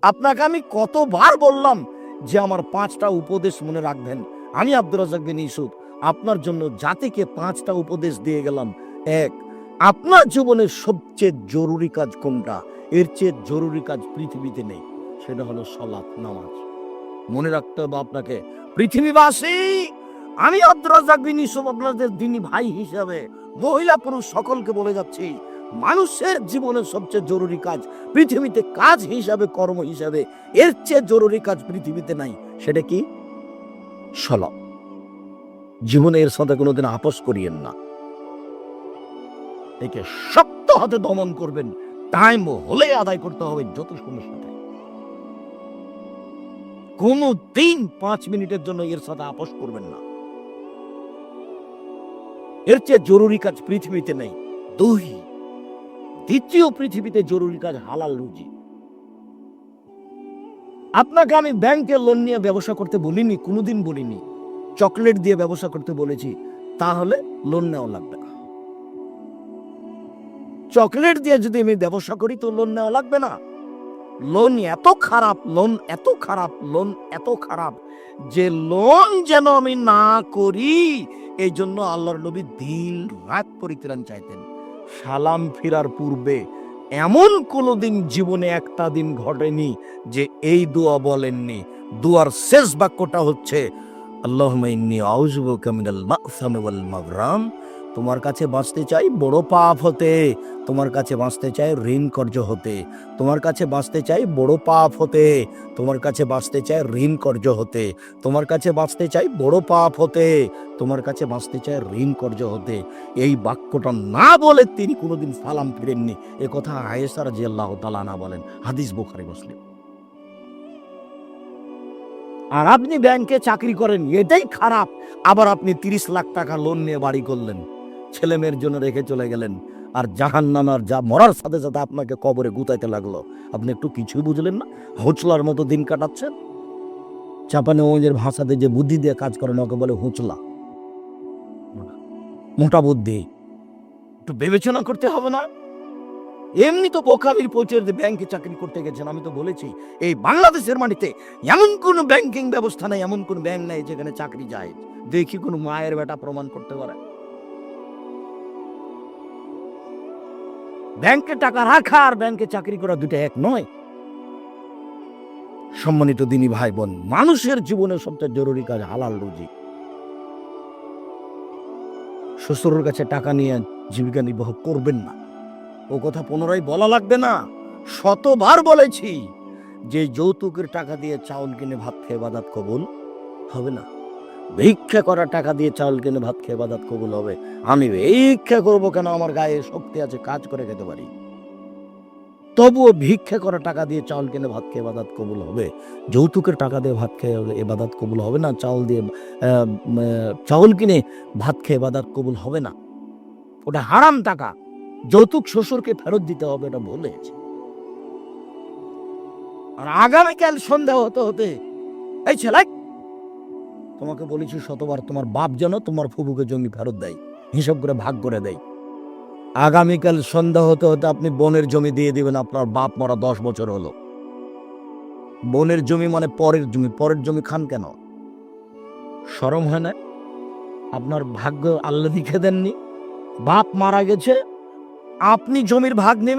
আপনাকে আমি কতবার বললাম যে আমার 5টা উপদেশ মনে রাখবেন। আমি আব্দুর রাজ্জাক বিন ইউসুফ আপনার জন্য জাতিকে 5টা উপদেশ দিয়ে গেলাম। এক, আপনার জীবনের সবচেয়ে জরুরি কাজ কোনটা? এর চেয়ে জরুরি কাজ পৃথিবীতে নেই, সেটা হলো সালাত, নামাজ। মনে রাখতে হবে আপনাকে। পৃথিবীবাসী, আমি আব্দুর রাজ্জাক বিন ইউসুফ আপনাদের দ্বীনি ভাই হিসাবে মহিলা পুরুষ সকলকে বলে যাচ্ছি, মানুষের জীবনের সবচেয়ে জরুরি কাজ পৃথিবীতে, কাজ হিসাবে, কর্ম হিসাবে এর চেয়ে জরুরি কাজ পৃথিবীতে নাই। সেটা কি? সালাত। জীবনে এর সাথে কোনোদিন আপোষ করিয়েন না। একে শক্ত হাতে দমন করবেন, টাইম হলে আদায় করতে হবে যত সময়ের সাথে। কোনো দিন 5 মিনিটের জন্য এর সাথে আপোষ করবেন না। এর চেয়ে জরুরি কাজ পৃথিবীতে নেই। দুই, দ্বিতীয় পৃথিবীতে জরুরি কাজ হালাল রুজি। আপনাকে আমি ব্যাংকে লোন নিয়ে ব্যবসা করতে বলিনি, কোনোদিন বলিনি। চকলেট দিয়ে ব্যবসা করতে বলেছি, তাহলে লোন নেওয়া লাগবে না। চকলেট দিয়ে যদি আমি ব্যবসা করি তো লোন নেওয়া লাগবে না। লোন এত খারাপ, লোন এত খারাপ, লোন এত খারাপ যে লোন যেন আমি না করি, এই জন্য আল্লাহর নবী দিন রাত পরিত্রাণ চাইতেন। সালাম ফিরার পূর্বে এমন কোনোদিন জীবনে একটা দিন ঘটেনি যে এই দোয়া বলেননি। দোয়ার শেষ বাক্যটা হচ্ছে আল্লাহুম্মা ইন্নী আউযু বিকা মিনাল মা'সামি ওয়াল মাগরাম। তোমার কাছে বাঁচতে চাই বড় পাপ হতে, তোমার কাছে বাঁচতে চাই ঋণ কর্য হতে, তোমার কাছে বাঁচতে চাই বড় পাপ হতে, তোমার কাছে বাঁচতে চাই ঋণ কর্য হতে, তোমার কাছে বাঁচতে চাই বড় পাপ হতে, তোমার কাছে বাঁচতে চাই ঋণ কর্য হতে। এই বাক্যটা না বলে তিনি কোনোদিন সালাম ফিরেননি। এ কথা আয়েশা রাদিয়াল্লাহু তাআলা আনহা বলেন, হাদিস বুখারী মুসলিম। আর আপনি ব্যাংকে চাকরি করেন, এটাই খারাপ। আবার আপনি 30 লাখ টাকা লোন নিয়ে বাড়ি করলেন, ছেলে মেয়ের জন্য রেখে চলে গেলেন, আর জাহান্নামের যা মরার সাথে সাথে আপনাকে কবরে গুতাইতে লাগলো। আপনি একটু কিছুই বুঝলেন না, হুঁচলার মতো দিন কাটাচ্ছেন। চাপানে ওদের ভাষাতে যে বুদ্ধি দিয়ে কাজ করেন ওকে বলে হুঁচলা, মোটা বুদ্ধি। একটু বিবেচনা করতে হবে না? এমনি তো বোকামির পৌঁছে ব্যাংকে চাকরি করতে গেছেন। আমি তো বলেছি এই বাংলাদেশের মাটিতে এমন কোন ব্যাংকিং ব্যবস্থা নেই, এমন কোন ব্যাংক নেই যেখানে চাকরি যায়। দেখি কোন মায়ের বেটা প্রমাণ করতে পারে। ব্যাংকে টাকা রাখা আর ব্যাংকে চাকরি করা দুটো এক নয়। সম্মানিত দিনী ভাই বোন, মানুষের জীবনের সবচেয়ে জরুরি কাজ হালাল রুজি। শ্বশুরের কাছে টাকা নিয়ে জীবিকা নির্বাহ করবেন না। ও কথা পুনরায় বলা লাগবে না, শতবার বলেছি যে যৌতুকের টাকা দিয়ে চাউল কিনে ভাত খেয়ে ইবাদত কবুল হবে না। ভিক্ষা করা টাকা দিয়ে চাউল কিনে ভাত খেয়ে ইবাদত কবুল হবে। আমি ভিক্ষা করবো কেন? আমার গায়ে শক্তি আছে, কাজ করে খেতে পারি। তবুও ভিক্ষা করা টাকা দিয়ে চাউল কিনে ভাত খেয়ে ইবাদত কবুল হবে। যৌতুকের টাকা দিয়ে ভাত খেয়ে ইবাদত কবুল হবে না। চাউল কিনে ভাত খেয়ে ইবাদত কবুল হবে না। ওটা হারাম টাকা। যৌতুক শ্বশুরকে ফেরত দিতে হবে, এটা বলেছে। আর আগামীকাল সন্ধ্যা হতে হতে এই ছেলে, তোমাকে বলেছি শতবার, তোমার বাপ যেন তোমার ফুফুকে জমি ফেরত দেয়, হিসাব করে ভাগ করে দেয়। আগামীকাল সন্ধ্যা হতে হতে আপনি বোনের জমি দিয়ে দিবেন। আপনার বাপ মরা 10 বছর হলো। বোনের জমি মানে পরের জমি। পরের জমি খান কেন? শরম হয় না? আপনার ভাগ্য আল্লাহ লিখে দেননি? বাপ মারা গেছে, আপনি জমির ভাগ নেবেন।